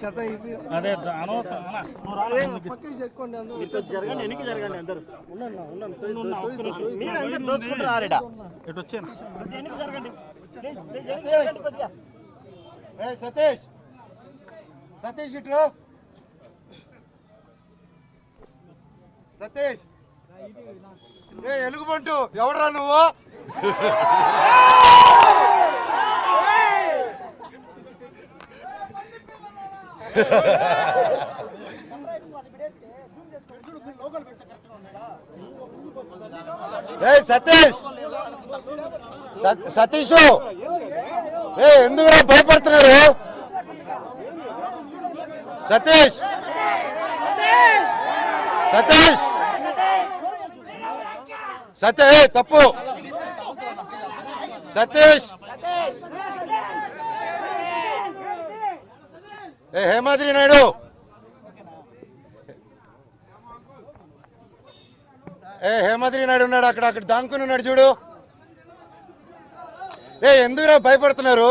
అదే జరగండి అందరు సతీష్ సతీష్ ఇటు సతీష్ ఎలుగుబంటు ఎవడరా నువ్వు సతీష్ సతీష్ ఎందుకు భయపడుతున్నారు సతీష్ సతీష్ తప్పు సతీష్ హేమాద్రి నాయుడు హేమాద్రి నాయుడు ఉన్నాడు అక్కడ దాంకుని ఉన్నాడు చూడు ఎందుకురా భయపడుతున్నారు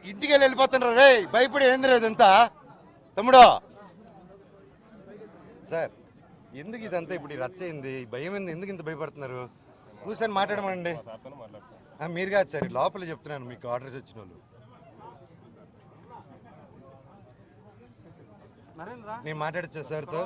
ఇంటికి వెళ్ళిపోతున్నారు రే భయపడి ఏంది ఇదంతా తమ్ముడు సార్ ఎందుకు ఇదంతా ఇప్పుడు రచ్చ అయింది భయం ఏంది ఎందుకు ఇంత భయపడుతున్నారు కూర్చొని మాట్లాడమండి మీరు కాదు సార్ లోపల చెప్తున్నాను మీకు ఆర్డర్స్ వచ్చిన వాళ్ళు నేను మాట్లాడచ్చా సార్తో